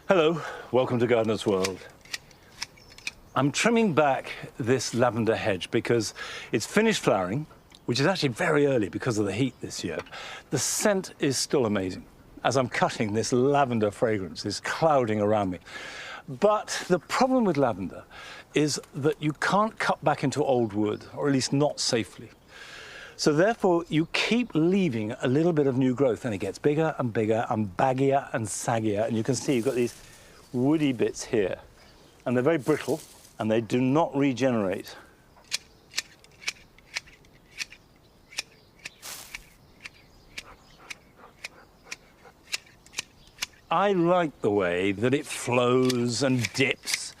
Hello, welcome to Gardener's World. I'm trimming back this lavender hedge because it's finished flowering, which is actually very early because of the heat this year. The scent is still amazing. As I'm cutting, this lavender fragrance is clouding around me. But the problem with lavender is that you can't cut back into old wood, or at least not safely. So therefore, you keep leaving a little bit of new growth, and it gets bigger and bigger and baggier and saggier. And you can see you've got these woody bits here, and they're very brittle, and they do not regenerate. I like the way that it flows and dips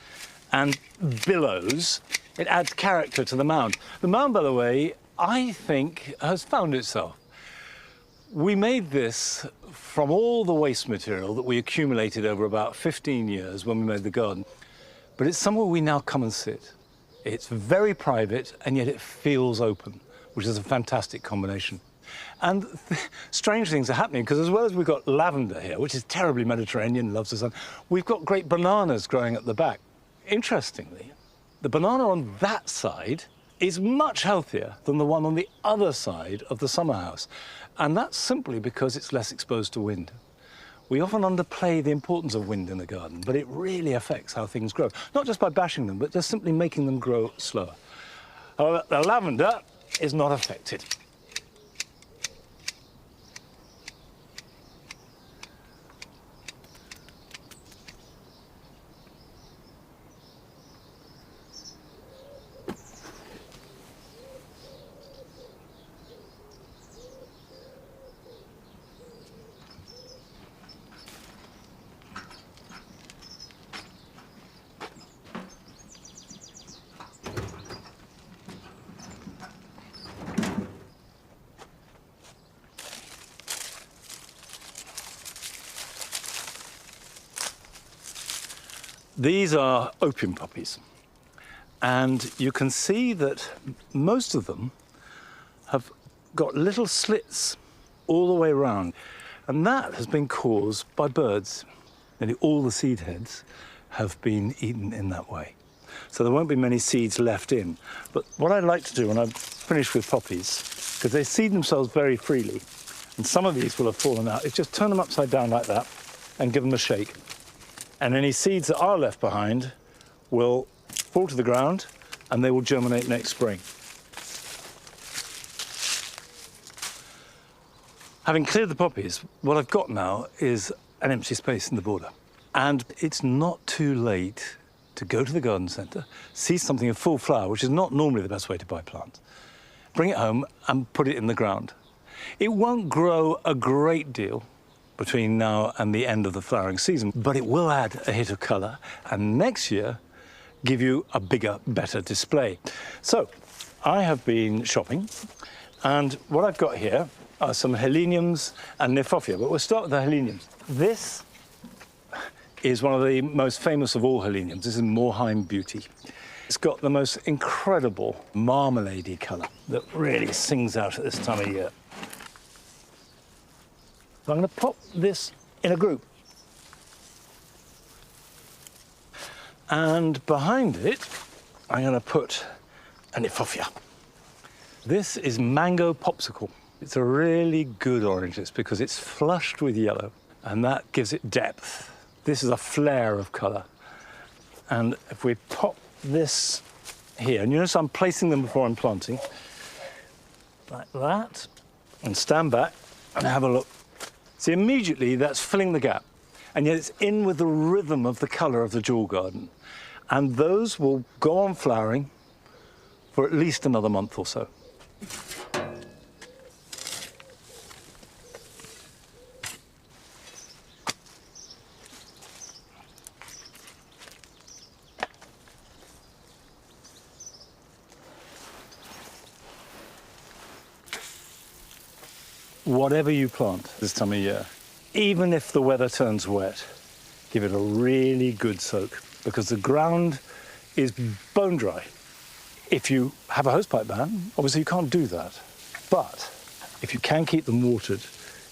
and billows. It adds character to the mound. The mound, by the way, I think has found itself. We made this from all the waste material that we accumulated over about 15 years when we made the garden. But it's somewhere we now come and sit. It's very private, and yet it feels open, which is a fantastic combination. And strange things are happening, because as well as we've got lavender here, which is terribly Mediterranean, loves the sun, we've got great bananas growing at the back. Interestingly, the banana on that side is much healthier than the one on the other side of the summer house. And that's simply because it's less exposed to wind. We often underplay the importance of wind in the garden, but it really affects how things grow. Not just by bashing them, but just simply making them grow slower. However, the lavender is not affected. These are opium poppies, and you can see that most of them have got little slits all the way around, and that has been caused by birds. Nearly all the seed heads have been eaten in that way. So there won't be many seeds left in. But what I like to do when I'm finished with poppies, because they seed themselves very freely, and some of these will have fallen out, is just turn them upside down like that and give them a shake. And any seeds that are left behind will fall to the ground, and they will germinate next spring. Having cleared the poppies, what I've got now is an empty space in the border. And it's not too late to go to the garden centre, see something in full flower, which is not normally the best way to buy plants, bring it home and put it in the ground. It won't grow a great deal between now and the end of the flowering season, but it will add a hit of colour, and next year give you a bigger, better display. So I have been shopping, and what I've got here are some heleniums and Nephofia, but we'll start with the heleniums. This is one of the most famous of all heleniums. This is Moorheim Beauty. It's got the most incredible marmalade-y colour that really sings out at this time of year. So I'm going to pop this in a group. And behind it, I'm going to put a Nephofia. This is Mango Popsicle. It's a really good orange. It's because it's flushed with yellow, and that gives it depth. This is a flare of colour. And if we pop this here, and you notice I'm placing them before I'm planting, like that, and stand back and have a look. See, immediately that's filling the gap, and yet it's in with the rhythm of the colour of the jewel garden. And those will go on flowering for at least another month or so. Whatever you plant this time of year, even if the weather turns wet, give it a really good soak, because the ground is bone dry. If you have a hosepipe ban, obviously you can't do that. But if you can keep them watered,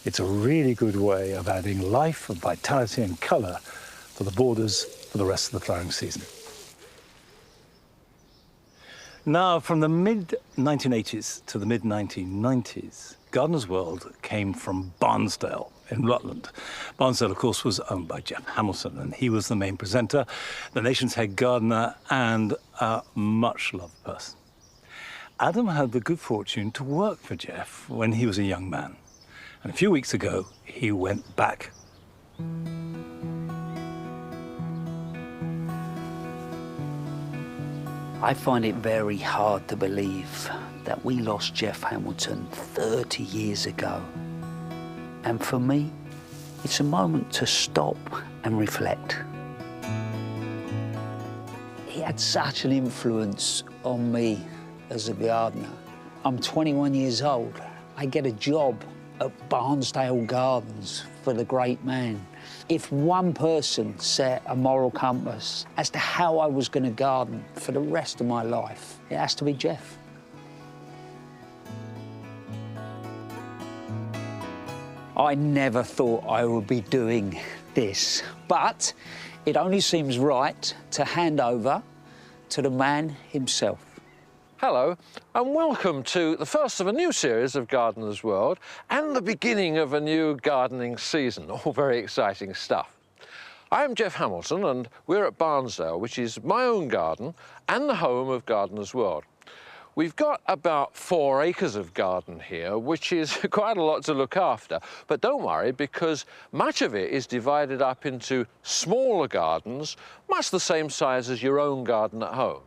it's a really good way of adding life and vitality and colour for the borders for the rest of the flowering season. Now, from the mid-1980s to the mid-1990s, Gardener's World came from Barnsdale in Rutland. Barnsdale, of course, was owned by Jeff Hamilton, and he was the main presenter, the nation's head gardener, and a much-loved person. Adam had the good fortune to work for Jeff when he was a young man. And a few weeks ago, he went back. I find it very hard to believe that we lost Jeff Hamilton 30 years ago. And for me, it's a moment to stop and reflect. He had such an influence on me as a gardener. I'm 21 years old. I get a job at Barnsdale Gardens for the great man. If one person set a moral compass as to how I was going to garden for the rest of my life, it has to be Jeff. I never thought I would be doing this, but it only seems right to hand over to the man himself. Hello, and welcome to the first of a new series of Gardener's World and the beginning of a new gardening season. All very exciting stuff. I am Jeff Hamilton, and we're at Barnsdale, which is my own garden and the home of Gardener's World. We've got about 4 acres of garden here, which is quite a lot to look after. But don't worry, because much of it is divided up into smaller gardens, much the same size as your own garden at home.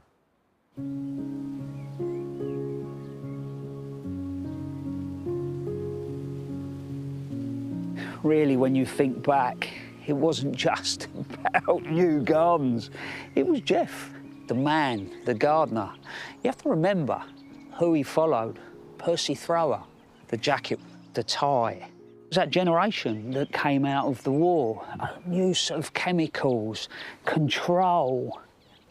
Really, when you think back, it wasn't just about new gardens. It was Jeff, the man, the gardener. You have to remember who he followed. Percy Thrower, the jacket, the tie. It was that generation that came out of the war. Use of chemicals, control,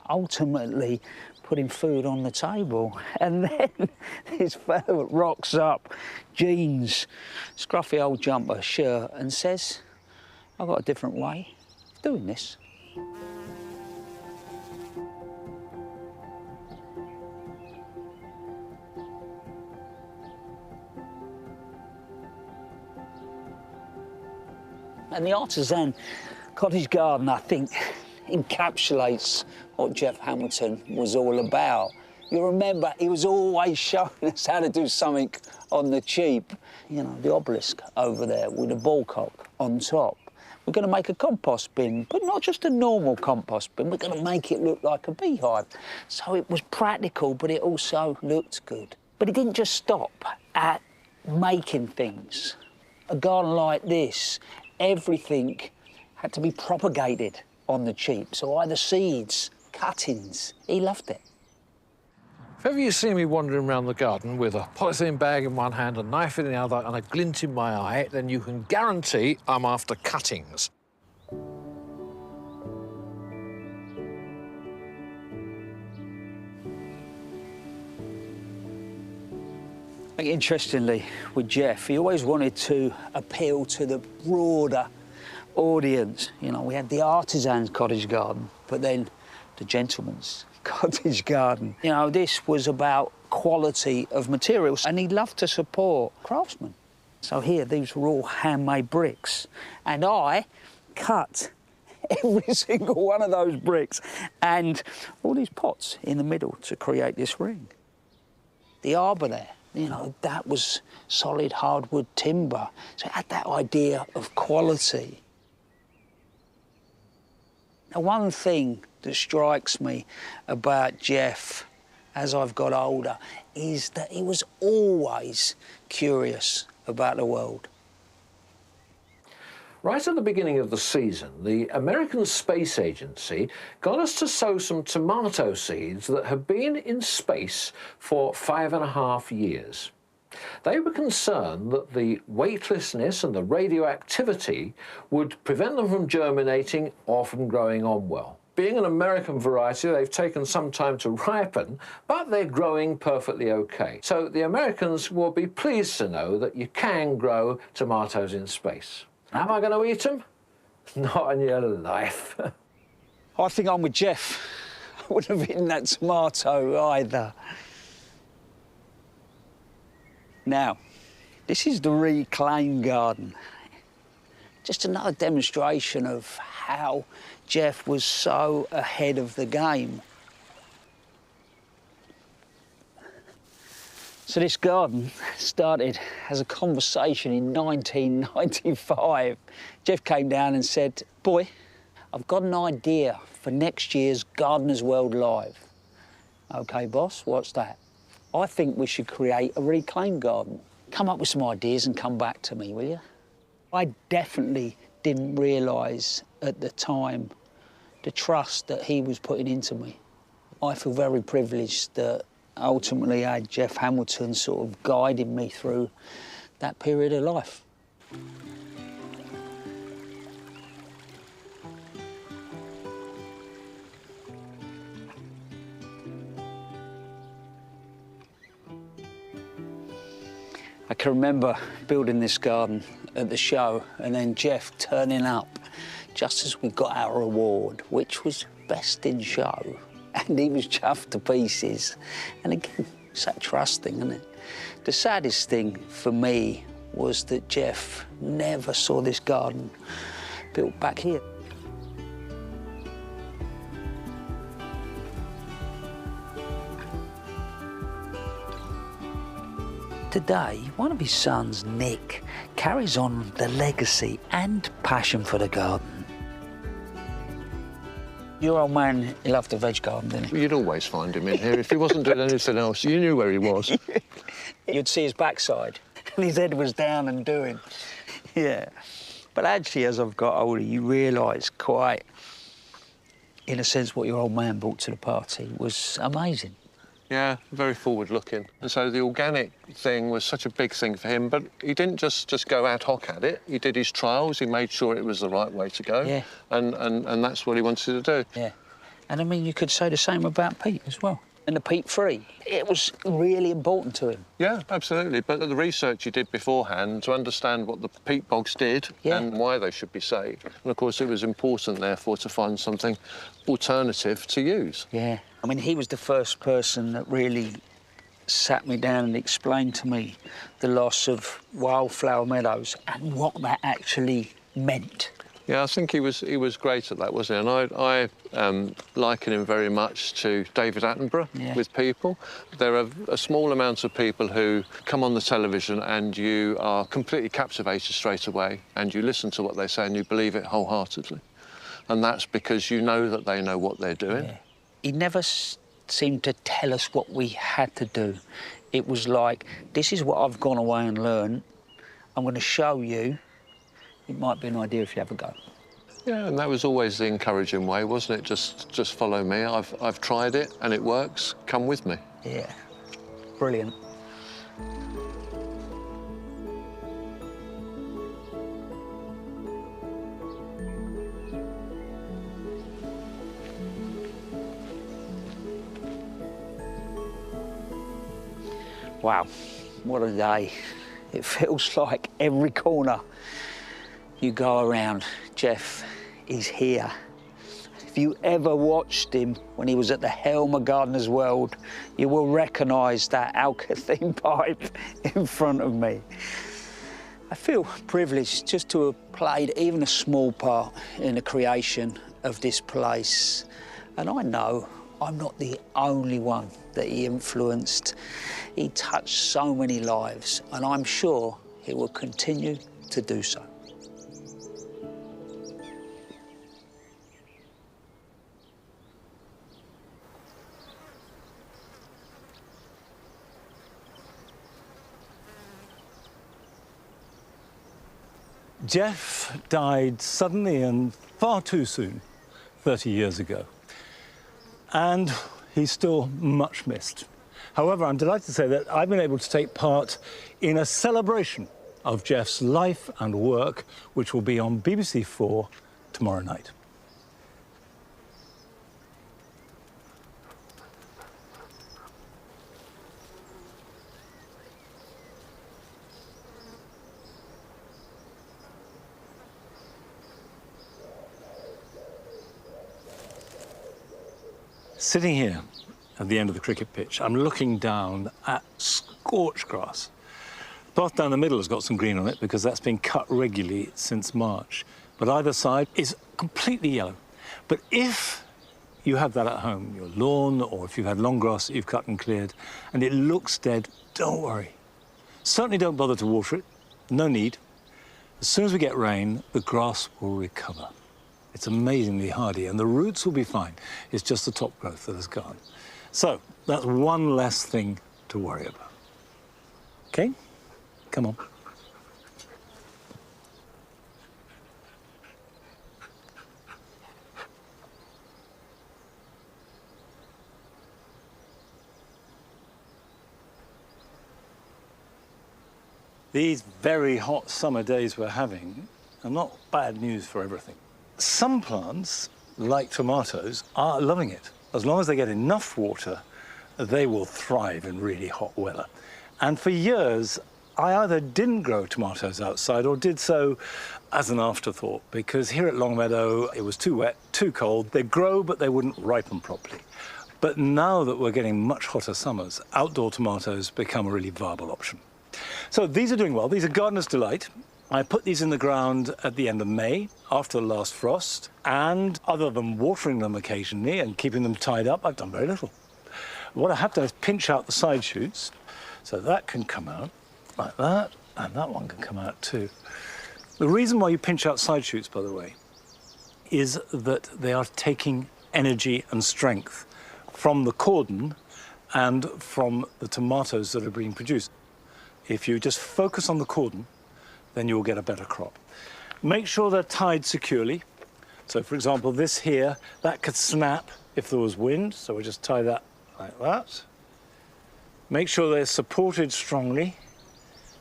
ultimately putting food on the table. And then this fellow rocks up, jeans, scruffy old jumper, shirt, and says, I've got a different way of doing this. And the artisan cottage garden, I think, encapsulates what Jeff Hamilton was all about. You remember, he was always showing us how to do something on the cheap. You know, the obelisk over there with a ball cock on top. We're going to make a compost bin, but not just a normal compost bin. We're going to make it look like a beehive. So it was practical, but it also looked good. But it didn't just stop at making things. A garden like this, everything had to be propagated on the cheap. So either seeds, cuttings, he loved it. If ever you see me wandering around the garden with a polythene bag in one hand, a knife in the other, and a glint in my eye, then you can guarantee I'm after cuttings. Interestingly, with Jeff, he always wanted to appeal to the broader audience. You know, we had the artisan's cottage garden, but then the gentleman's cottage garden. You know, this was about quality of materials, and he loved to support craftsmen. So here, these were all handmade bricks, and I cut every single one of those bricks and all these pots in the middle to create this ring. The arbour there, you know, that was solid hardwood timber. So it had that idea of quality. Now, one thing that strikes me about Jeff as I've got older is that he was always curious about the world. Right at the beginning of the season, the American Space Agency got us to sow some tomato seeds that had been in space for 5.5 years. They were concerned that the weightlessness and the radioactivity would prevent them from germinating or from growing on well. Being an American variety, they've taken some time to ripen, but they're growing perfectly okay. So the Americans will be pleased to know that you can grow tomatoes in space. Am I going to eat them? Not on your life. I think I'm with Jeff. I wouldn't have eaten that tomato either. Now, this is the reclaimed garden. Just another demonstration of how Jeff was so ahead of the game. So this garden started as a conversation in 1995. Jeff came down and said, "Boy, I've got an idea for next year's Gardeners World Live." "OK, boss, what's that?" "I think we should create a reclaimed garden. Come up with some ideas and come back to me, will you?" I definitely didn't realise at the time the trust that he was putting into me. I feel very privileged that ultimately I had Jeff Hamilton sort of guiding me through that period of life. I can remember building this garden at the show and then Jeff turning up just as we got our award, which was Best in Show. And he was chuffed to pieces. And again, so trusting, isn't it? The saddest thing for me was that Jeff never saw this garden built back here. Today, one of his sons, Nick, carries on the legacy and passion for the garden. Your old man, he loved the veg garden, didn't he? You'd always find him in here. If he wasn't doing anything else, you knew where he was. You'd see his backside, and his head was down and doing. Yeah. But actually, as I've got older, you realise quite, in a sense, what your old man brought to the party was amazing. Yeah, very forward-looking. And so the organic thing was such a big thing for him, but he didn't just go ad hoc at it. He did his trials, he made sure it was the right way to go. Yeah. And that's what he wanted to do. Yeah. And I mean, you could say the same about peat as well. And the peat-free. It was really important to him. Yeah, absolutely. But the research he did beforehand to understand what the peat bogs did and why they should be saved. And of course, it was important, therefore, to find something alternative to use. Yeah. I mean, he was the first person that really sat me down and explained to me the loss of wildflower meadows and what that actually meant. Yeah, I think he was great at that, wasn't he? And I liken him very much to David Attenborough with people. There are a small amount of people who come on the television and you are completely captivated straight away and you listen to what they say and you believe it wholeheartedly. And that's because you know that they know what they're doing. Yeah. He never seemed to tell us what we had to do. It was like, this is what I've gone away and learned. I'm going to show you. It might be an idea if you have a go. Yeah, and that was always the encouraging way, wasn't it? Just follow me. I've tried it and it works. Come with me. Yeah, brilliant. Wow, what a day. It feels like every corner you go around, Jeff is here. If you ever watched him when he was at the helm of Gardeners World, you will recognise that alkathene pipe in front of me. I feel privileged just to have played even a small part in the creation of this place. And I know I'm not the only one that he influenced. He touched so many lives, and I'm sure he will continue to do so. Jeff died suddenly and far too soon, 30 years ago. And he's still much missed. However, I'm delighted to say that I've been able to take part in a celebration of Jeff's life and work, which will be on BBC4 tomorrow night. Sitting here at the end of the cricket pitch, I'm looking down at scorched grass. The path down the middle has got some green on it because that's been cut regularly since March. But either side is completely yellow. But if you have that at home, your lawn, or if you've had long grass that you've cut and cleared, and it looks dead, don't worry. Certainly don't bother to water it. No need. As soon as we get rain, the grass will recover. It's amazingly hardy, and the roots will be fine. It's just the top growth that has gone. So that's one less thing to worry about. Okay? Come on. These very hot summer days we're having are not bad news for everything. Some plants, like tomatoes, are loving it. As long as they get enough water, they will thrive in really hot weather. And for years, I either didn't grow tomatoes outside or did so as an afterthought, because here at Longmeadow, it was too wet, too cold. They'd grow, but they wouldn't ripen properly. But now that we're getting much hotter summers, outdoor tomatoes become a really viable option. So these are doing well. These are Gardener's Delight. I put these in the ground at the end of May, after the last frost, and other than watering them occasionally and keeping them tied up, I've done very little. What I have done is pinch out the side shoots, so that can come out like that, and that one can come out too. The reason why you pinch out side shoots, by the way, is that they are taking energy and strength from the cordon and from the tomatoes that are being produced. If you just focus on the cordon, then you'll get a better crop. Make sure they're tied securely. So for example, this here, that could snap if there was wind, so we'll just tie that like that. Make sure they're supported strongly.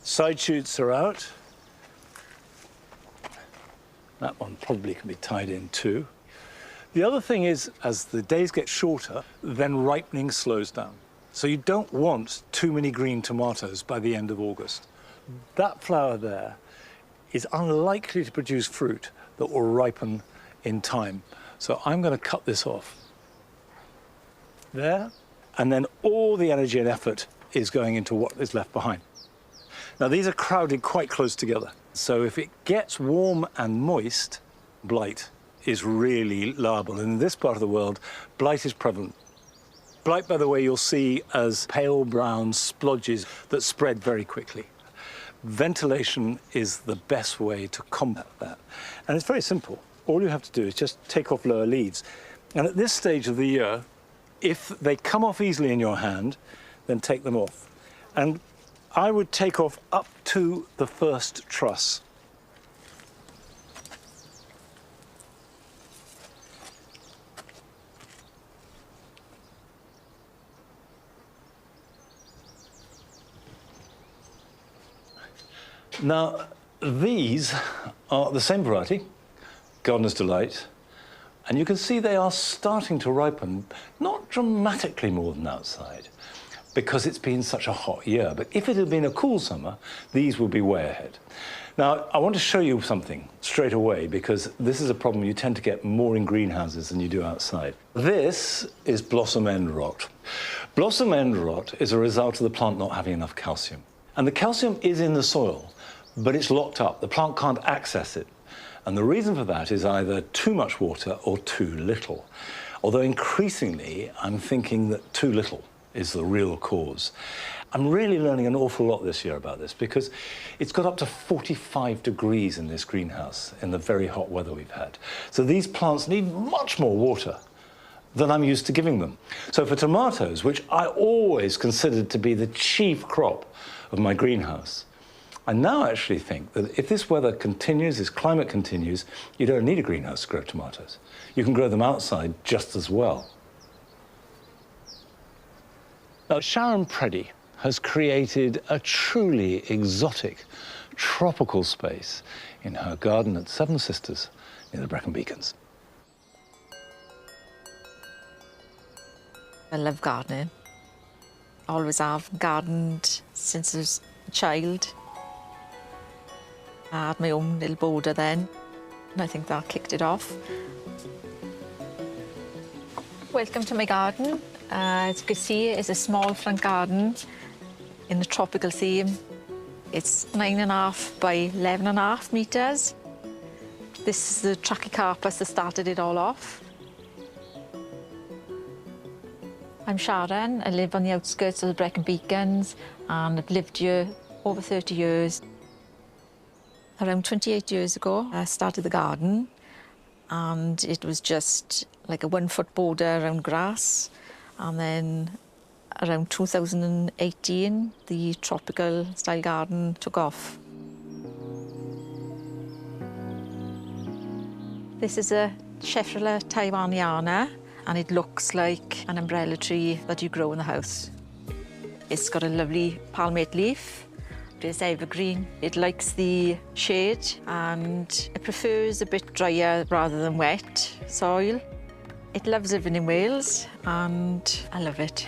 Side shoots are out. That one probably can be tied in too. The other thing is, as the days get shorter, then ripening slows down. So you don't want too many green tomatoes by the end of August. That flower there is unlikely to produce fruit that will ripen in time. So I'm going to cut this off there, and then all the energy and effort is going into what is left behind. Now these are crowded quite close together. So if it gets warm and moist, blight is really liable. And in this part of the world, blight is prevalent. Blight, by the way, you'll see as pale brown splodges that spread very quickly. Ventilation is the best way to combat that. And it's very simple. All you have to do is just take off lower leaves. And at this stage of the year, if they come off easily in your hand, then take them off. And I would take off up to the first truss. Now, these are the same variety, Gardener's Delight, and you can see they are starting to ripen, not dramatically more than outside, because it's been such a hot year. But if it had been a cool summer, these would be way ahead. Now, I want to show you something straight away, because this is a problem you tend to get more in greenhouses than you do outside. This is blossom end rot. Blossom end rot is a result of the plant not having enough calcium. And the calcium is in the soil, but it's locked up. The plant can't access it. And the reason for that is either too much water or too little. Although increasingly, I'm thinking that too little is the real cause. I'm really learning an awful lot this year about this, because it's got up to 45 degrees in this greenhouse in the very hot weather we've had. So these plants need much more water than I'm used to giving them. So for tomatoes, which I always considered to be the chief crop of my greenhouse, I now actually think that if this weather continues, this climate continues, you don't need a greenhouse to grow tomatoes. You can grow them outside just as well. Now, Sharon Preddy has created a truly exotic, tropical space in her garden at Seven Sisters near the Brecon Beacons. I love gardening. Always have gardened since I was a child. I had my own little border then, and I think that kicked it off. Welcome to my garden. As you can see, it's a small front garden in a tropical theme. It's 9.5 by 11.5 metres. This is the Trachycarpus that started it all off. I'm Sharon. I live on the outskirts of the Brecon Beacons and I've lived here over 30 years. Around 28 years ago, I started the garden and it was just like a 1-foot border around grass. And then around 2018, the tropical style garden took off. This is a Scheffrula Taiwaniana, and it looks like an umbrella tree that you grow in the house. It's got a lovely palmate leaf. It's evergreen. It likes the shade and it prefers a bit drier rather than wet soil. It loves living in Wales and I love it.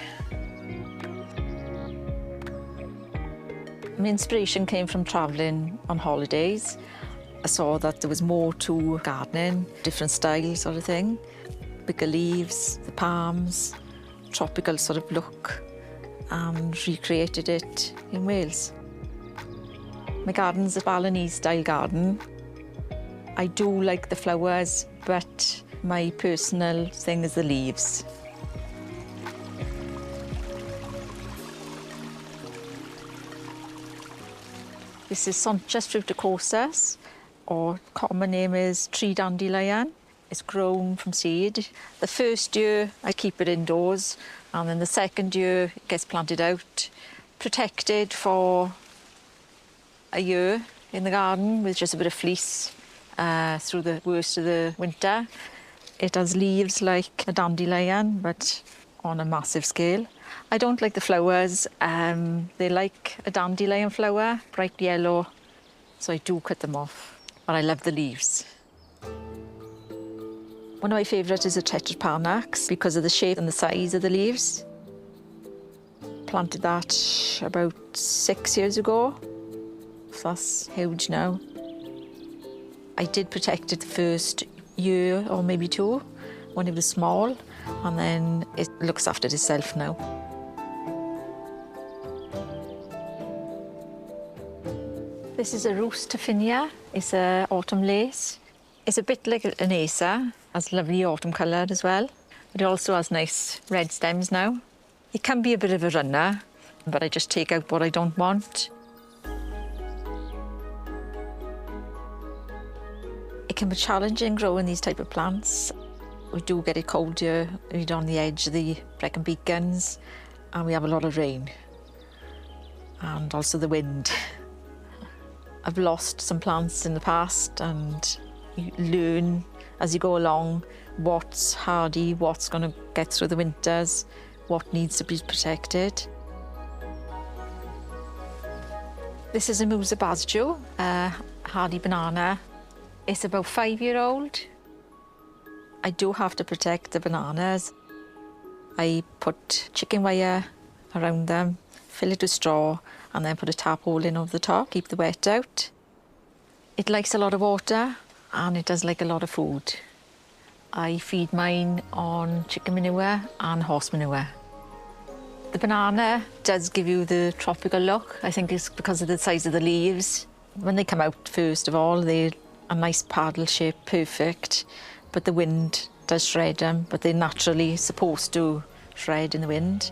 My inspiration came from travelling on holidays. I saw that there was more to gardening, different styles sort of thing. Bigger leaves, the palms, tropical sort of look, and recreated it in Wales. My garden's a Balinese style garden. I do like the flowers, but my personal thing is the leaves. This is Sonchus fruticosus, or common name is tree dandelion. It's grown from seed. The first year I keep it indoors, and then the second year it gets planted out, protected for a year in the garden with just a bit of fleece through the worst of the winter. It has leaves like a dandelion, but on a massive scale. I don't like the flowers. They like a dandelion flower, bright yellow, so I do cut them off. But I love the leaves. One of my favourites is a Tetrapanax because of the shape and the size of the leaves. Planted that about 6 years ago. So that's huge now. I did protect it the first year or maybe 2 when it was small, and then it looks after itself now. This is a Rus Taffinia. It's an autumn lace. It's a bit like an Acer, has lovely autumn colour as well, but it also has nice red stems now. It can be a bit of a runner, but I just take out what I don't want. It can be challenging growing these type of plants. We do get it cold here, we're on the edge of the Brecon Beacons, and we have a lot of rain, and also the wind. I've lost some plants in the past, and you learn as you go along what's hardy, what's going to get through the winters, what needs to be protected. This is a Musa Basjo, a hardy banana. It's about 5-year-old. I do have to protect the bananas. I put chicken wire around them, fill it with straw, and then put a tarpaulin over the top, keep the wet out. It likes a lot of water, and it does like a lot of food. I feed mine on chicken manure and horse manure. The banana does give you the tropical look. I think it's because of the size of the leaves. When they come out, first of all, they're a nice paddle shape, perfect, but the wind does shred them, but they're naturally supposed to shred in the wind.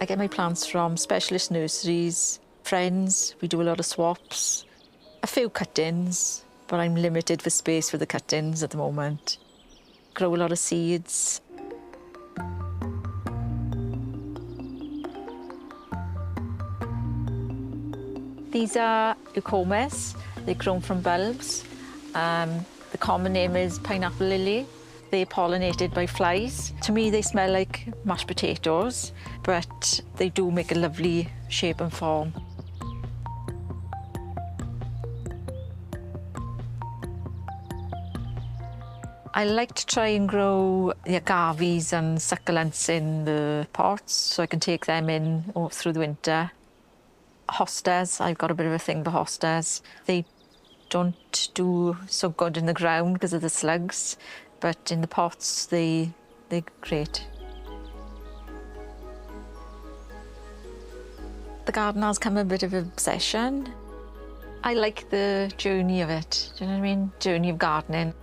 I get my plants from specialist nurseries, friends. We do a lot of swaps, a few cut-ins, but I'm limited for space for the cut-ins at the moment. Grow a lot of seeds. These are eucomas. They're grown from bulbs. The common name is pineapple lily. They're pollinated by flies. To me, they smell like mashed potatoes, but they do make a lovely shape and form. I like to try and grow the agaves and succulents in the pots so I can take them in through the winter. Hostas, I've got a bit of a thing for hostas. They don't do so good in the ground because of the slugs, but in the pots, they're great. The garden has become a bit of an obsession. I like the journey of it, do you know what I mean? Journey of gardening.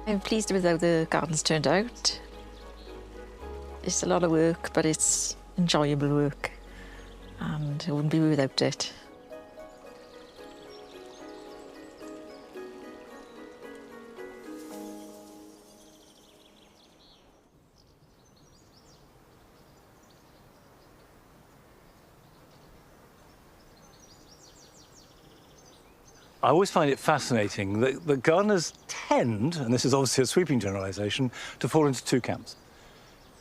I'm pleased with how the garden's turned out. It's a lot of work, but it's enjoyable work, and I wouldn't be without it. I always find it fascinating that gardeners tend, and this is obviously a sweeping generalisation, to fall into two camps.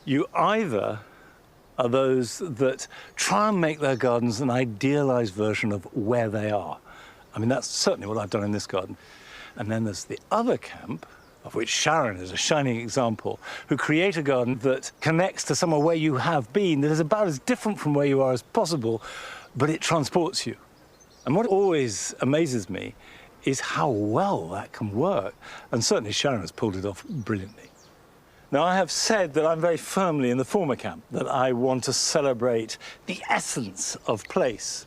You either are those that try and make their gardens an idealised version of where they are. I mean, that's certainly what I've done in this garden. And then there's the other camp, of which Sharon is a shining example, who create a garden that connects to somewhere where you have been, that is about as different from where you are as possible, but it transports you. And what always amazes me is how well that can work. And certainly Sharon has pulled it off brilliantly. Now, I have said that I'm very firmly in the former camp, that I want to celebrate the essence of place.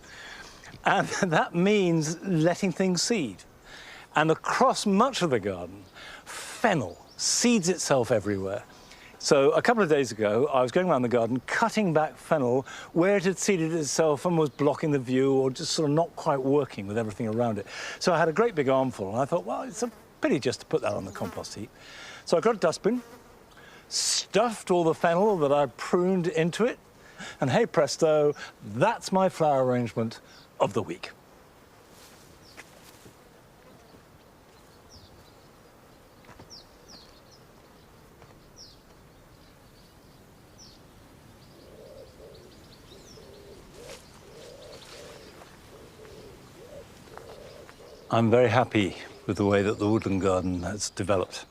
And that means letting things seed. And across much of the garden, fennel seeds itself everywhere. So a couple of days ago, I was going around the garden, cutting back fennel where it had seeded itself and was blocking the view or just sort of not quite working with everything around it. So I had a great big armful, and I thought, well, it's a pity just to put that on the compost heap. So I got a dustbin, stuffed all the fennel that I pruned into it, and hey presto, that's my flower arrangement of the week. I'm very happy with the way that the woodland garden has developed.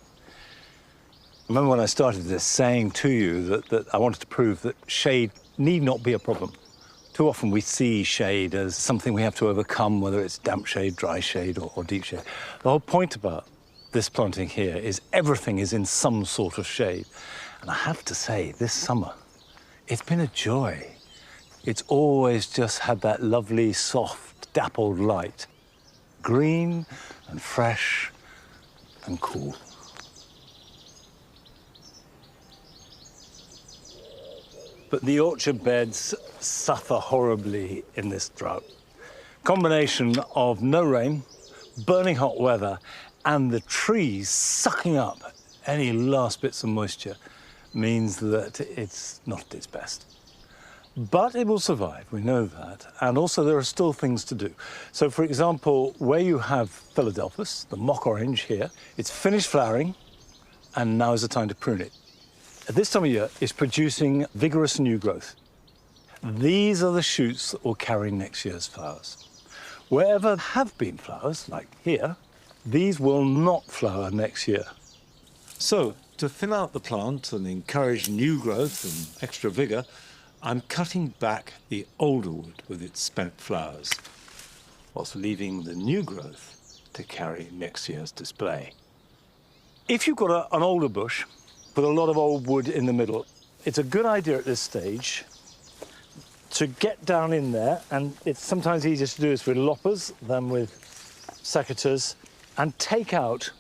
I remember when I started this saying to you that I wanted to prove that shade need not be a problem. Too often we see shade as something we have to overcome, whether it's damp shade, dry shade, or deep shade. The whole point about this planting here is everything is in some sort of shade. And I have to say, this summer, it's been a joy. It's always just had that lovely, soft, dappled light. Green and fresh and cool. But the orchard beds suffer horribly in this drought. Combination of no rain, burning hot weather, and the trees sucking up any last bits of moisture means that it's not at its best. But it will survive, we know that, and also there are still things to do. So, for example, where you have Philadelphus, the mock orange here, it's finished flowering, and now is the time to prune it. At this time of year, it's producing vigorous new growth. These are the shoots that will carry next year's flowers. Wherever have been flowers, like here, these will not flower next year. So, to thin out the plant and encourage new growth and extra vigor, I'm cutting back the older wood with its spent flowers, whilst leaving the new growth to carry next year's display. If you've got an older bush with a lot of old wood in the middle, it's a good idea at this stage to get down in there, and it's sometimes easier to do this with loppers than with secateurs, and take out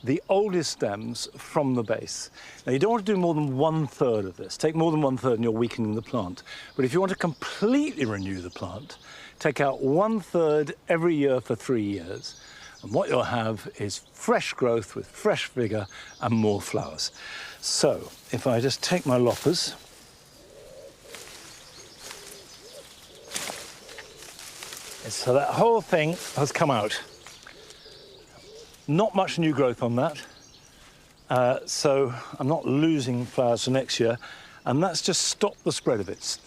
the oldest stems from the base. Now, you don't want to do more than 1/3 of this. Take more than 1/3 and you're weakening the plant. But if you want to completely renew the plant, take out 1/3 every year for 3 years. And what you'll have is fresh growth with fresh vigor and more flowers. So, if I just take my loppers, so that whole thing has come out. Not much new growth on that, so I'm not losing flowers for next year, and that's just stopped the spread of it.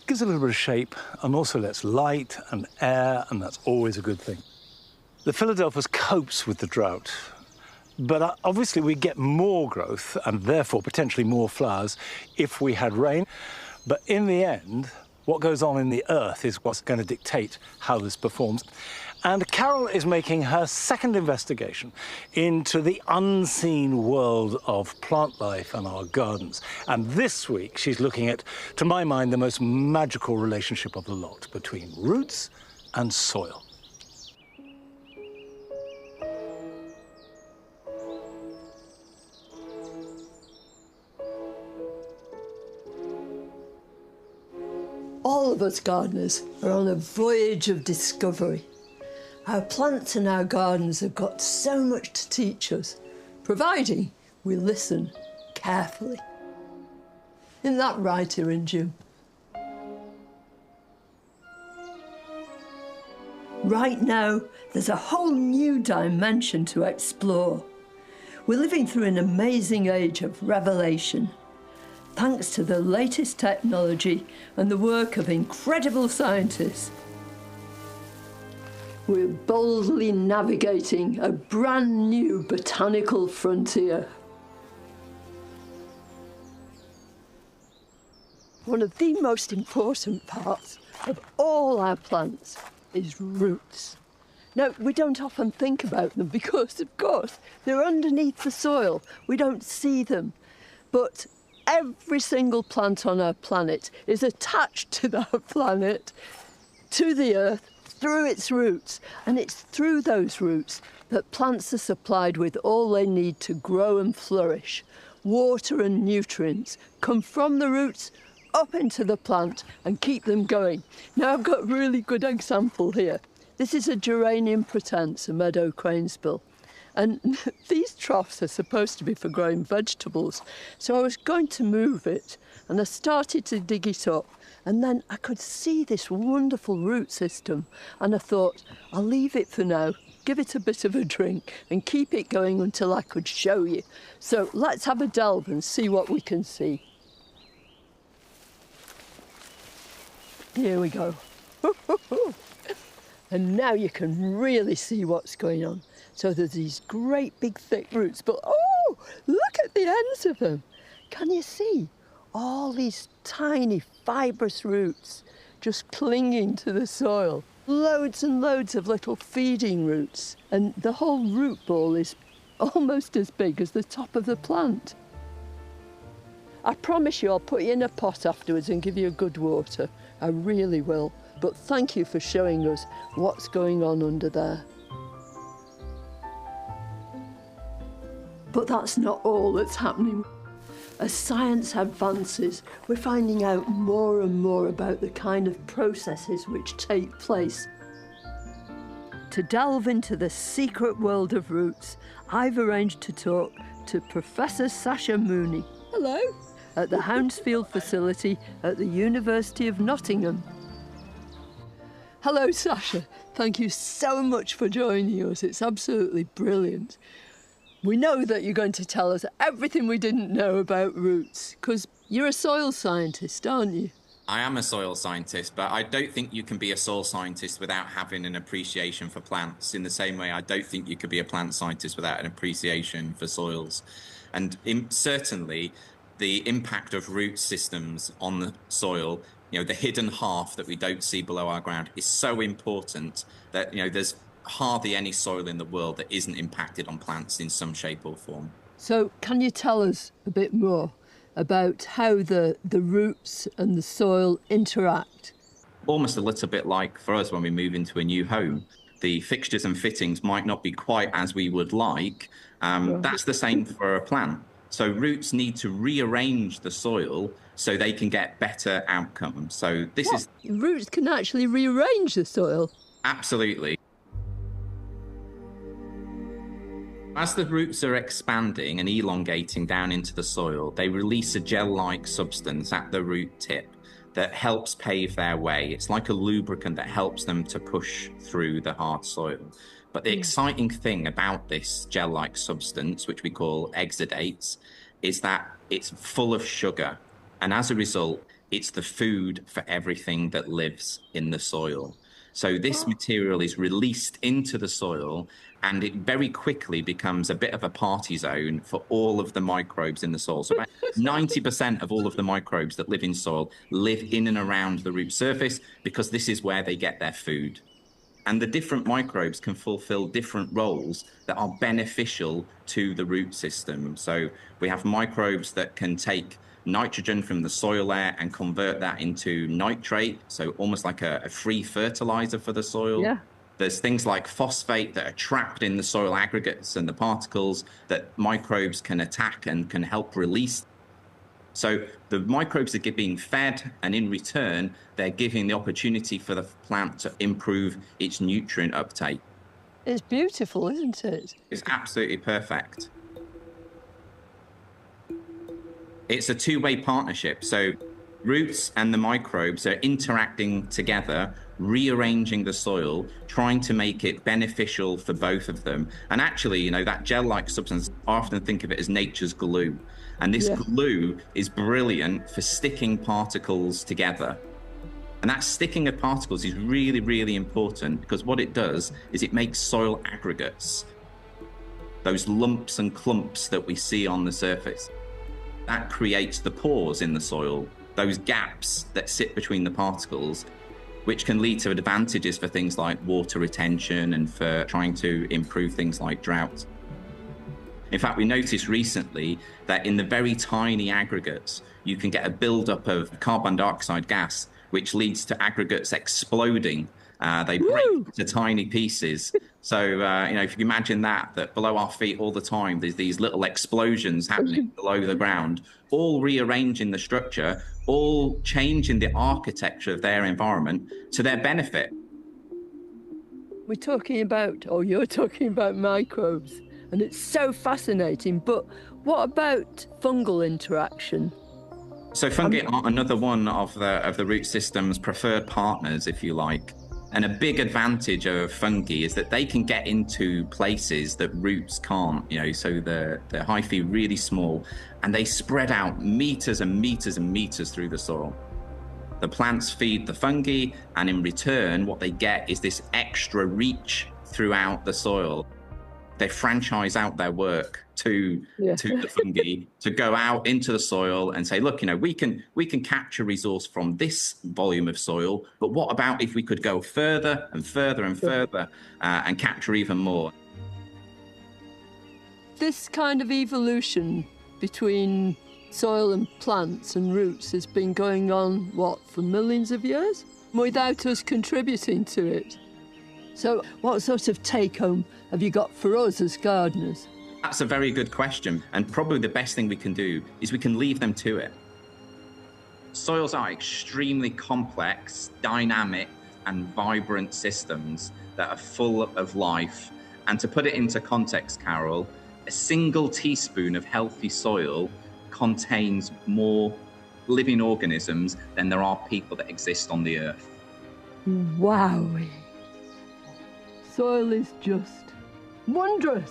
Gives a little bit of shape and also lets light and air, and that's always a good thing. The Philadelphus copes with the drought, but obviously we get more growth and therefore potentially more flowers if we had rain. But in the end, What goes on in the earth is what's going to dictate how this performs. And Carol is making her second investigation into the unseen world of plant life and our gardens. And this week, she's looking at, to my mind, the most magical relationship of the lot between roots and soil. All of us gardeners are on a voyage of discovery. Our plants and our gardens have got so much to teach us, providing we listen carefully. Isn't that right, Irinju? Right now, there's a whole new dimension to explore. We're living through an amazing age of revelation, thanks to the latest technology and the work of incredible scientists. We're boldly navigating a brand new botanical frontier. One of the most important parts of all our plants is roots. Now, we don't often think about them because, of course, they're underneath the soil. We don't see them. But every single plant on our planet is attached to that planet, to the earth, through its roots. And it's through those roots that plants are supplied with all they need to grow and flourish. Water and nutrients come from the roots up into the plant and keep them going. Now, I've got a really good example here. This is a geranium pratense, a meadow cranespill. And these troughs are supposed to be for growing vegetables. So I was going to move it, and I started to dig it up. And then I could see this wonderful root system. And I thought, I'll leave it for now, give it a bit of a drink, and keep it going until I could show you. So let's have a delve and see what we can see. Here we go. And now you can really see what's going on. So there's these great big thick roots, but oh, look at the ends of them. Can you see all these tiny fibrous roots just clinging to the soil? Loads and loads of little feeding roots. And the whole root ball is almost as big as the top of the plant. I promise you I'll put you in a pot afterwards and give you a good water. I really will. But thank you for showing us what's going on under there. But that's not all that's happening. As science advances, we're finding out more and more about the kind of processes which take place. To delve into the secret world of roots, I've arranged to talk to Professor Sasha Mooney. Hello. At the Hounsfield facility at the University of Nottingham. Hello, Sasha. Thank you so much for joining us. It's absolutely brilliant. We know that you're going to tell us everything we didn't know about roots, because you're a soil scientist, aren't you? I am a soil scientist, but I don't think you can be a soil scientist without having an appreciation for plants. In the same way, I don't think you could be a plant scientist without an appreciation for soils. And certainly, the impact of root systems on the soil, the hidden half that we don't see below our ground, is so important that, there's hardly any soil in the world that isn't impacted on plants in some shape or form. So can you tell us a bit more about how the roots and the soil interact? Almost a little bit like for us when we move into a new home. The fixtures and fittings might not be quite as we would like. That's the same for a plant. So roots need to rearrange the soil so they can get better outcomes. So Roots can actually rearrange the soil? Absolutely. As the roots are expanding and elongating down into the soil, they release a gel-like substance at the root tip that helps pave their way. It's like a lubricant that helps them to push through the hard soil. But the exciting thing about this gel-like substance, which we call exudates, is that it's full of sugar. And as a result, it's the food for everything that lives in the soil. So this material is released into the soil, and it very quickly becomes a bit of a party zone for all of the microbes in the soil. So about 90% of all of the microbes that live in soil live in and around the root surface, because this is where they get their food. And the different microbes can fulfill different roles that are beneficial to the root system. So we have microbes that can take nitrogen from the soil air and convert that into nitrate, so almost like a free fertilizer for the soil. Yeah. There's things like phosphate that are trapped in the soil aggregates and the particles that microbes can attack and can help release. So the microbes are being fed, and in return, they're giving the opportunity for the plant to improve its nutrient uptake. It's beautiful, isn't it? It's absolutely perfect. It's a two-way partnership. So roots and the microbes are interacting together, rearranging the soil, trying to make it beneficial for both of them. And actually, you know, that gel-like substance, I often think of it as nature's glue. And this glue is brilliant for sticking particles together. And that sticking of particles is really, really important, because what it does is it makes soil aggregates, those lumps and clumps that we see on the surface. That creates the pores in the soil, those gaps that sit between the particles, which can lead to advantages for things like water retention and for trying to improve things like drought. In fact, we noticed recently that in the very tiny aggregates, you can get a buildup of carbon dioxide gas, which leads to aggregates exploding. They break into tiny pieces. So, you know, if you imagine that below our feet all the time, there's these little explosions happening below the ground, all rearranging the structure, all changing the architecture of their environment to their benefit. We're talking about, or you're talking about microbes, and it's so fascinating, but what about fungal interaction? So fungi are another one of the root system's preferred partners, if you like. And a big advantage of fungi is that they can get into places that roots can't, you know, so the hyphae really small, and they spread out meters and meters and meters through the soil. The plants feed the fungi, and in return, what they get is this extra reach throughout the soil. They franchise out their work to the fungi to go out into the soil and say, look, you know, we can capture resource from this volume of soil, but what about if we could go further and further and further and capture even more? This kind of evolution between soil and plants and roots has been going on, what, for millions of years? Without us contributing to it. So what sort of take-home have you got for us as gardeners? That's a very good question. And probably the best thing we can do is we can leave them to it. Soils are extremely complex, dynamic, and vibrant systems that are full of life. And to put it into context, Carol, a single teaspoon of healthy soil contains more living organisms than there are people that exist on the earth. Wow. Soil is just wondrous.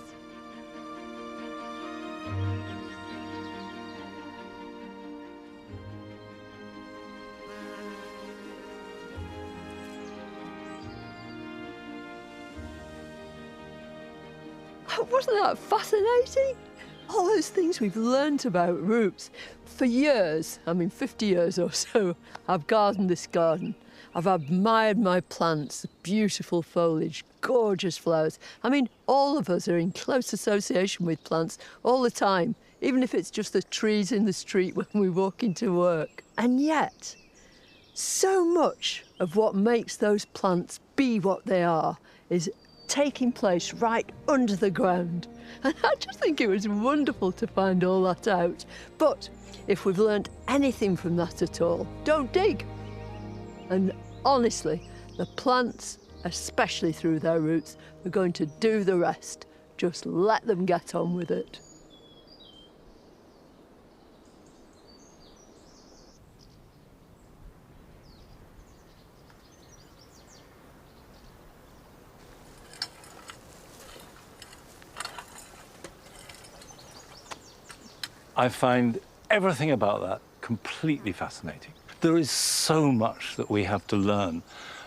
Wasn't that fascinating? All those things we've learnt about roots. For years, I mean 50 years or so, I've gardened this garden. I've admired my plants, beautiful foliage, gorgeous flowers. I mean, all of us are in close association with plants all the time, even if it's just the trees in the street when we walk into work. And yet, so much of what makes those plants be what they are is taking place right under the ground. And I just think it was wonderful to find all that out. But if we've learnt anything from that at all, don't dig. And honestly, the plants, especially through their roots, are going to do the rest. Just let them get on with it. I find everything about that completely fascinating. There is so much that we have to learn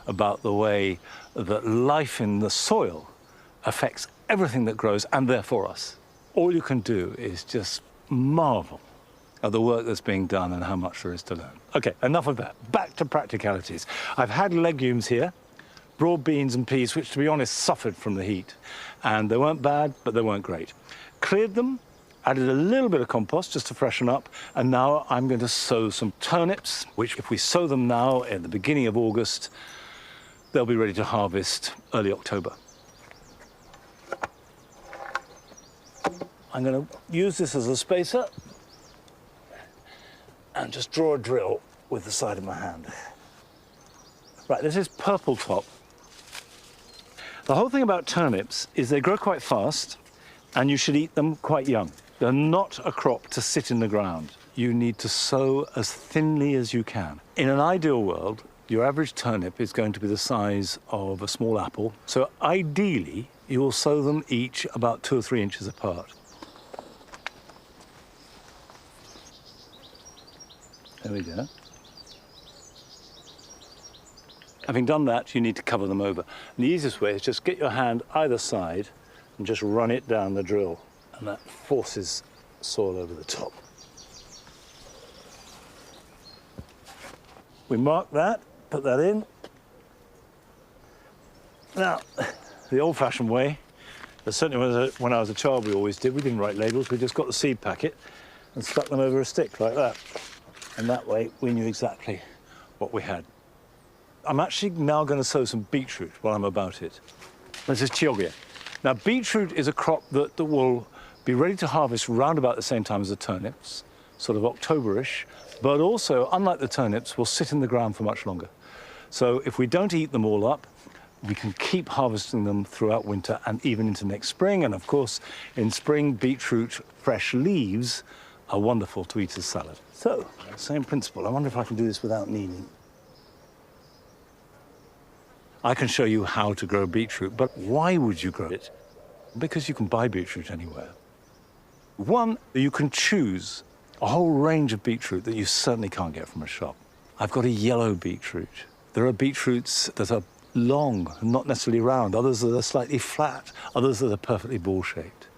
about the way that life in the soil affects everything that grows, and therefore us. All you can do is just marvel at the work that's being done and how much there is to learn. Okay, enough of that. Back to practicalities. I've had legumes here, broad beans and peas, which, to be honest, suffered from the heat. And they weren't bad, but they weren't great. Cleared them, added a little bit of compost just to freshen up, and now I'm going to sow some turnips, which if we sow them now at the beginning of August, they'll be ready to harvest early October. I'm going to use this as a spacer and just draw a drill with the side of my hand. Right, this is purple top. The whole thing about turnips is they grow quite fast and you should eat them quite young. They're not a crop to sit in the ground. You need to sow as thinly as you can. In an ideal world, your average turnip is going to be the size of a small apple. So ideally, you will sow them each about 2 or 3 inches apart. There we go. Having done that, you need to cover them over. And the easiest way is just get your hand either side and just run it down the drill. And that forces soil over the top. We mark that, put that in. Now, the old-fashioned way, certainly when I was a child we always did, we didn't write labels, we just got the seed packet and stuck them over a stick like that. And that way we knew exactly what we had. I'm actually now going to sow some beetroot while I'm about it. This is chioggia. Now, beetroot is a crop that will be ready to harvest round about the same time as the turnips, sort of October-ish, but also, unlike the turnips, will sit in the ground for much longer. So if we don't eat them all up, we can keep harvesting them throughout winter and even into next spring. And of course, in spring, beetroot fresh leaves are wonderful to eat as salad. So, same principle. I wonder if I can do this without kneading. I can show you how to grow beetroot, but why would you grow it? Because you can buy beetroot anywhere. One, you can choose a whole range of beetroot that you certainly can't get from a shop. I've got a yellow beetroot. There are beetroots that are long, not necessarily round, others that are slightly flat, others that are perfectly ball-shaped.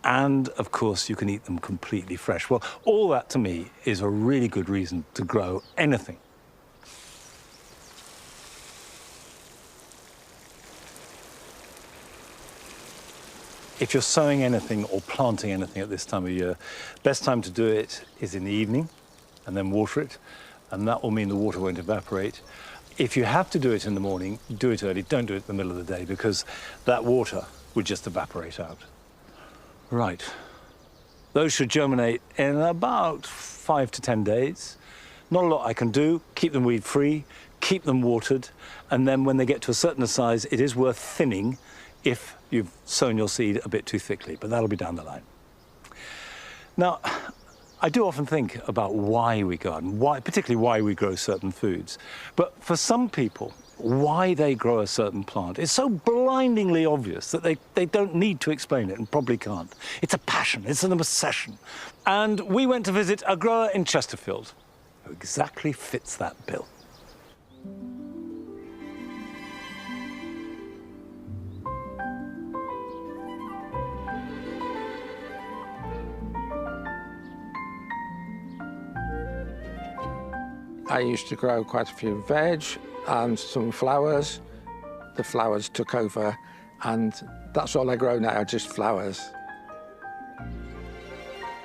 And, of course, you can eat them completely fresh. Well, all that, to me, is a really good reason to grow anything. If you're sowing anything or planting anything at this time of year, best time to do it is in the evening, and then water it, and that will mean the water won't evaporate. If you have to do it in the morning, do it early. Don't do it in the middle of the day, because that water would just evaporate out. Right. Those should germinate in about 5 to 10 days. Not a lot I can do. Keep them weed-free, keep them watered, and then when they get to a certain size, it is worth thinning if you've sown your seed a bit too thickly, but that'll be down the line. Now, I do often think about why we garden, particularly why we grow certain foods. But for some people, why they grow a certain plant is so blindingly obvious that they don't need to explain it and probably can't. It's a passion, it's an obsession. And we went to visit a grower in Chesterfield who exactly fits that bill. I used to grow quite a few veg and some flowers. The flowers took over, and that's all I grow now, just flowers.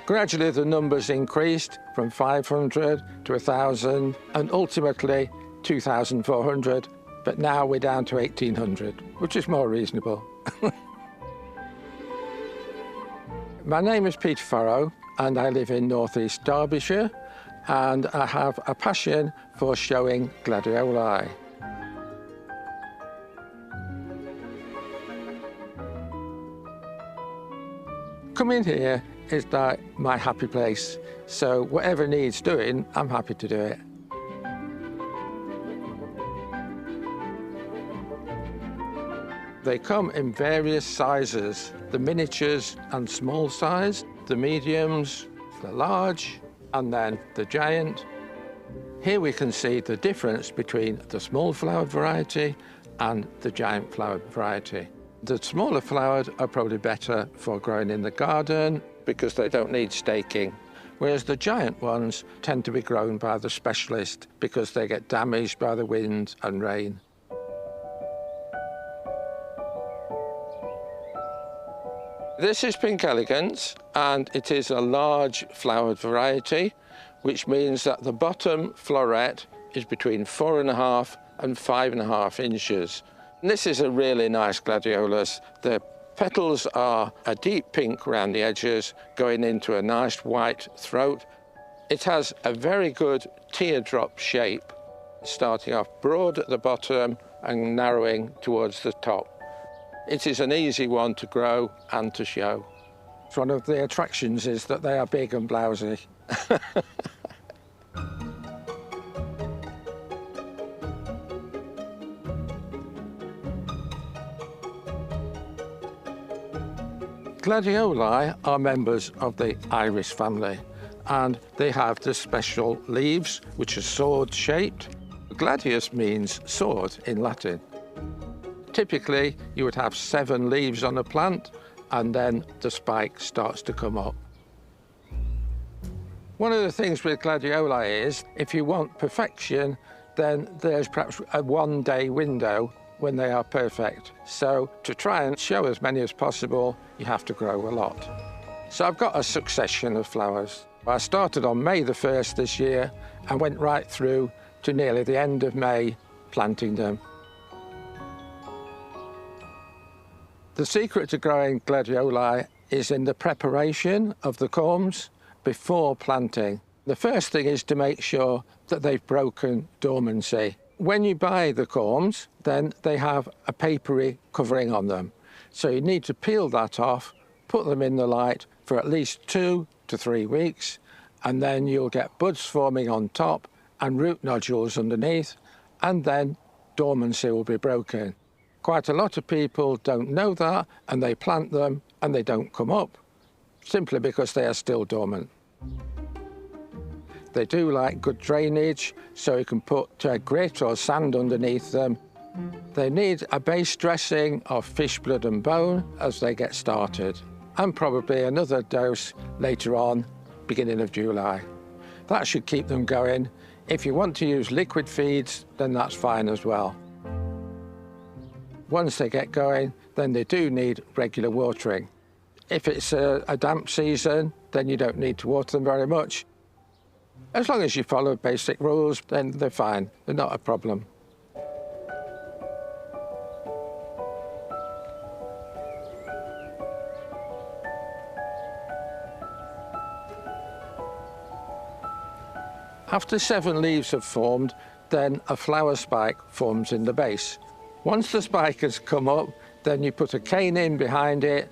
Gradually, the numbers increased from 500 to 1,000, and ultimately 2,400, but now we're down to 1,800, which is more reasonable. My name is Peter Farrow, and I live in northeast Derbyshire, and I have a passion for showing gladioli. Coming here is like my happy place, so whatever needs doing, I'm happy to do it. They come in various sizes, the miniatures and small size, the mediums, the large, and then the giant. Here we can see the difference between the small flowered variety and the giant flowered variety. The smaller flowered are probably better for growing in the garden because they don't need staking, whereas the giant ones tend to be grown by the specialist because they get damaged by the wind and rain. This is Pink Elegance, and it is a large flowered variety, which means that the bottom floret is between 4.5 and 5.5 inches. And this is a really nice gladiolus. The petals are a deep pink around the edges, going into a nice white throat. It has a very good teardrop shape, starting off broad at the bottom and narrowing towards the top. It is an easy one to grow and to show. One of the attractions is that they are big and blousy. Gladioli are members of the iris family, and they have the special leaves, which are sword-shaped. Gladius means sword in Latin. Typically, you would have 7 leaves on a plant, and then the spike starts to come up. One of the things with gladioli is, if you want perfection, then there's perhaps a 1-day window when they are perfect. So to try and show as many as possible, you have to grow a lot. So I've got a succession of flowers. I started on May the 1st this year and went right through to nearly the end of May planting them. The secret to growing gladioli is in the preparation of the corms before planting. The first thing is to make sure that they've broken dormancy. When you buy the corms, then they have a papery covering on them. So you need to peel that off, put them in the light for at least 2 to 3 weeks, and then you'll get buds forming on top and root nodules underneath, and then dormancy will be broken. Quite a lot of people don't know that, and they plant them and they don't come up, simply because they are still dormant. They do like good drainage, so you can put grit or sand underneath them. They need a base dressing of fish blood and bone as they get started, and probably another dose later on, beginning of July. That should keep them going. If you want to use liquid feeds, then that's fine as well. Once they get going, then they do need regular watering. If it's a damp season, then you don't need to water them very much. As long as you follow basic rules, then they're fine. They're not a problem. After 7 leaves have formed, then a flower spike forms in the base. Once the spike has come up, then you put a cane in behind it,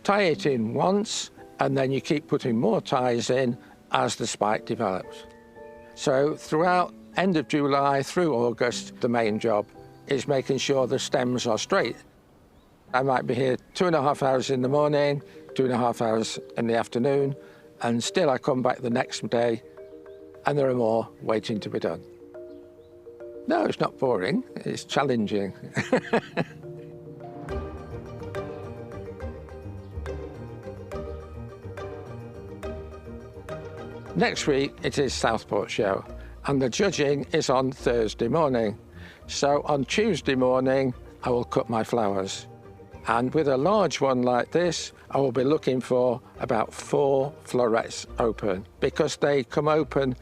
tie it in once, and then you keep putting more ties in as the spike develops. So throughout end of July through August, the main job is making sure the stems are straight. I might be here 2.5 hours in the morning, 2.5 hours in the afternoon, and still I come back the next day, and there are more waiting to be done. No, it's not boring, it's challenging. Next week it is Southport Show, and the judging is on Thursday morning. So on Tuesday morning I will cut my flowers, and with a large one like this I will be looking for about 4 florets open, because they come open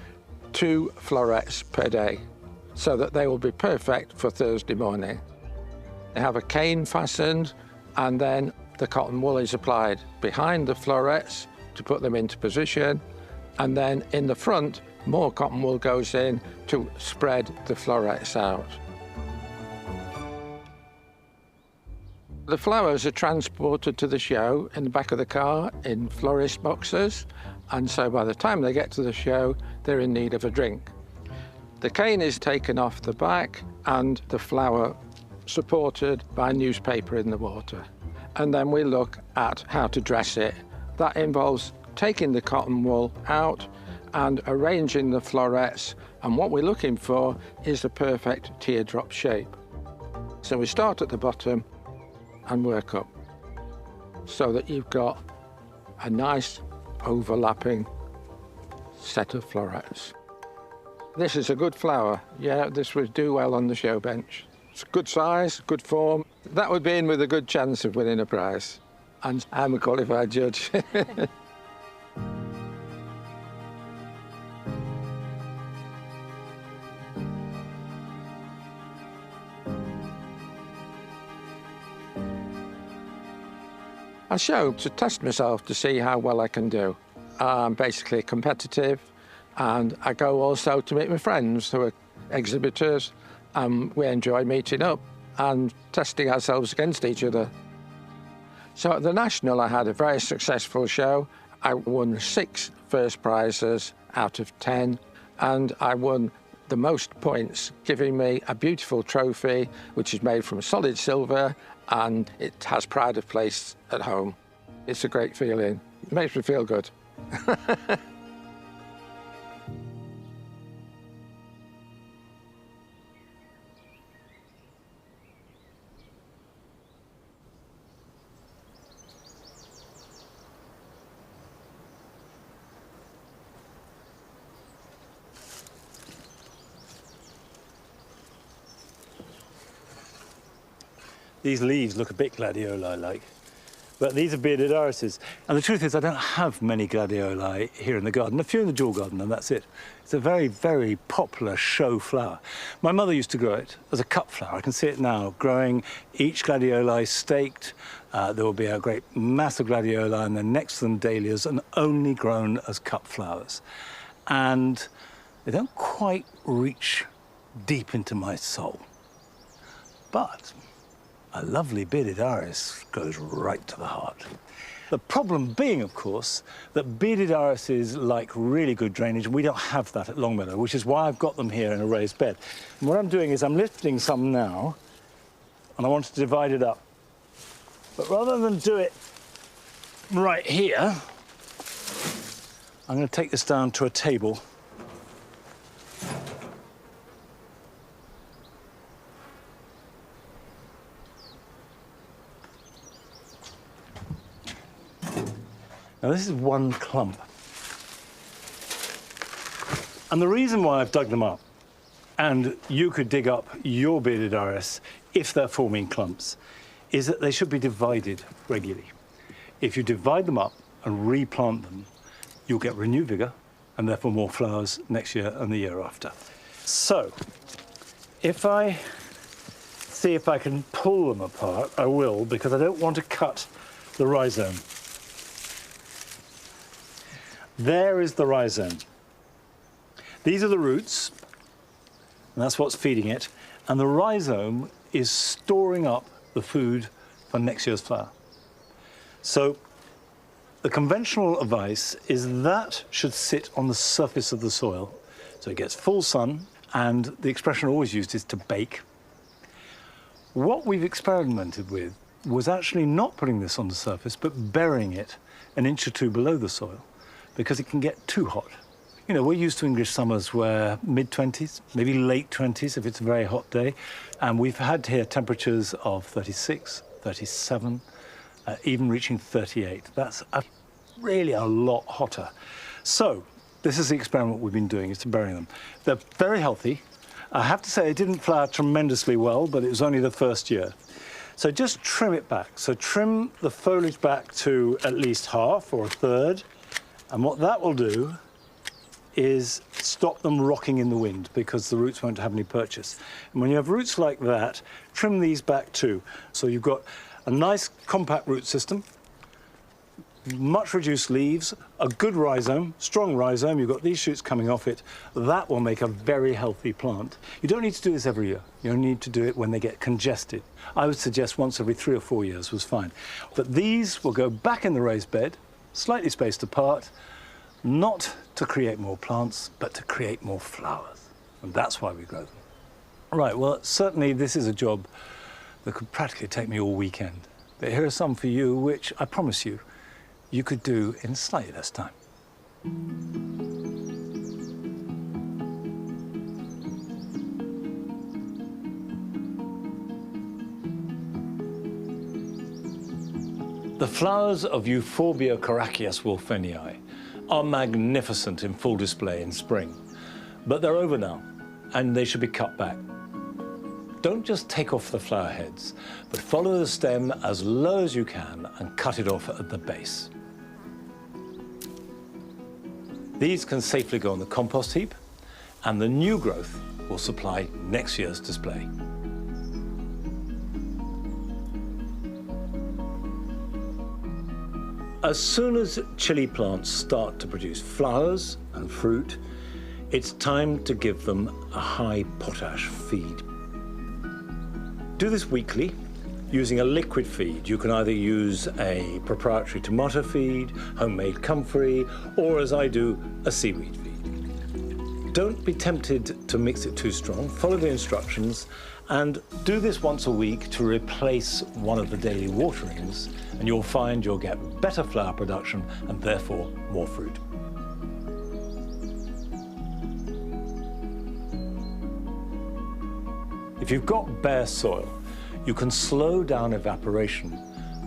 2 florets per day, so that they will be perfect for Thursday morning. They have a cane fastened, and then the cotton wool is applied behind the florets to put them into position, and then in the front more cotton wool goes in to spread the florets out. The flowers are transported to the show in the back of the car in florist boxes, and so by the time they get to the show they're in need of a drink. The cane is taken off the back and the flower supported by newspaper in the water. And then we look at how to dress it. That involves taking the cotton wool out and arranging the florets. And what we're looking for is the perfect teardrop shape. So we start at the bottom and work up so that you've got a nice overlapping set of florets. This is a good flower. Yeah, this would do well on the show bench. It's good size, good form. That would be in with a good chance of winning a prize. And I'm a qualified judge. I show to test myself to see how well I can do. I'm basically competitive, and I go also to meet my friends who are exhibitors. We enjoy meeting up and testing ourselves against each other. So at the National, I had a very successful show. I won 6 first prizes out of 10, and I won the most points, giving me a beautiful trophy, which is made from solid silver, and it has pride of place at home. It's a great feeling. It makes me feel good. These leaves look a bit gladioli-like, but these are bearded irises. And the truth is, I don't have many gladioli here in the garden, a few in the jewel garden, and that's it. It's a very, very popular show flower. My mother used to grow it as a cut flower. I can see it now, growing each gladioli staked. There will be a great mass of gladioli, and then next to them dahlias, and only grown as cut flowers. And they don't quite reach deep into my soul. But a lovely bearded iris goes right to the heart. The problem being, of course, that bearded irises like really good drainage, and we don't have that at Longmeadow, which is why I've got them here in a raised bed. And what I'm doing is I'm lifting some now, and I want to divide it up. But rather than do it right here, I'm going to take this down to a table. Now, this is one clump. And the reason why I've dug them up, and you could dig up your bearded iris if they're forming clumps, is that they should be divided regularly. If you divide them up and replant them, you'll get renewed vigor and therefore more flowers next year and the year after. So, if I see if I can pull them apart, I will, because I don't want to cut the rhizome. There is the rhizome. These are the roots, and that's what's feeding it. And the rhizome is storing up the food for next year's flower. So the conventional advice is that should sit on the surface of the soil, so it gets full sun, and the expression always used is to bake. What we've experimented with was actually not putting this on the surface, but burying it an inch or two below the soil, because it can get too hot. You know, we're used to English summers where mid-20s, maybe late 20s if it's a very hot day, and we've had here temperatures of 36, 37, even reaching 38. That's really a lot hotter. So this is the experiment we've been doing, is to bury them. They're very healthy. I have to say it didn't flower tremendously well, but it was only the first year. So just trim it back. So trim the foliage back to at least half or a third. And what that will do is stop them rocking in the wind, because the roots won't have any purchase. And when you have roots like that, trim these back too. So you've got a nice compact root system, much reduced leaves, a good rhizome, strong rhizome. You've got these shoots coming off it. That will make a very healthy plant. You don't need to do this every year. You only need to do it when they get congested. I would suggest once every 3 or 4 years was fine. But these will go back in the raised bed, slightly spaced apart, not to create more plants, but to create more flowers. And that's why we grow them. Right, well, certainly this is a job that could practically take me all weekend. But here are some for you, which I promise you, you could do in slightly less time. The flowers of Euphorbia coraceus wolfenii are magnificent in full display in spring, but they're over now, and they should be cut back. Don't just take off the flower heads, but follow the stem as low as you can and cut it off at the base. These can safely go on the compost heap, and the new growth will supply next year's display. As soon as chili plants start to produce flowers and fruit, it's time to give them a high potash feed. Do this weekly using a liquid feed. You can either use a proprietary tomato feed, homemade comfrey, or as I do, a seaweed feed. Don't be tempted to mix it too strong. Follow the instructions and do this once a week to replace one of the daily waterings, and you'll find you'll get better flower production and therefore more fruit. If you've got bare soil, you can slow down evaporation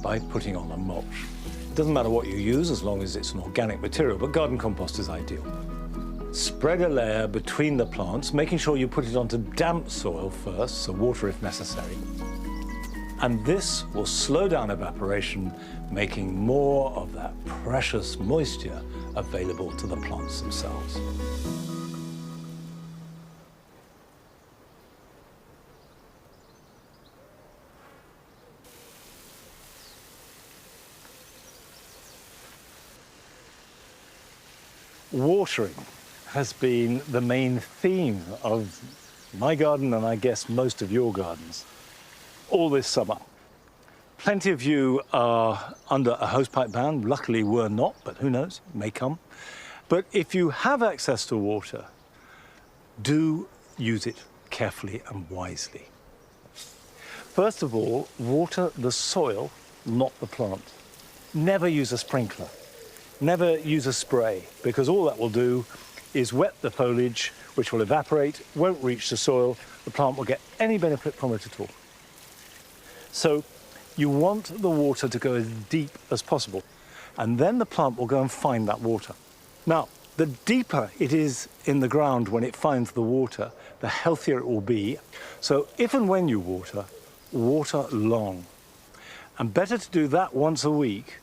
by putting on a mulch. It doesn't matter what you use as long as it's an organic material, but garden compost is ideal. Spread a layer between the plants, making sure you put it onto damp soil first, so water if necessary. And this will slow down evaporation, making more of that precious moisture available to the plants themselves. Watering has been the main theme of my garden, and I guess most of your gardens, all this summer. Plenty of you are under a hosepipe ban. Luckily we're not, but who knows, it may come. But if you have access to water, do use it carefully and wisely. First of all, water the soil, not the plant. Never use a sprinkler. Never use a spray, because all that will do is wet the foliage, which will evaporate, won't reach the soil, the plant will get any benefit from it at all. So you want the water to go as deep as possible, and then the plant will go and find that water. Now, the deeper it is in the ground when it finds the water, the healthier it will be. So if and when you water, water long. And better to do that once a week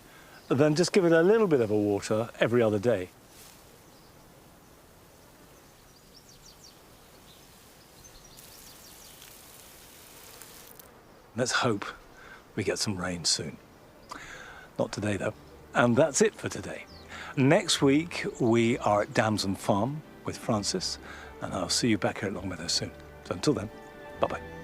than just give it a little bit of a water every other day. Let's hope we get some rain soon. Not today, though. And that's it for today. Next week, we are at Damson Farm with Francis, and I'll see you back here at Longmeadow soon. So until then, bye-bye.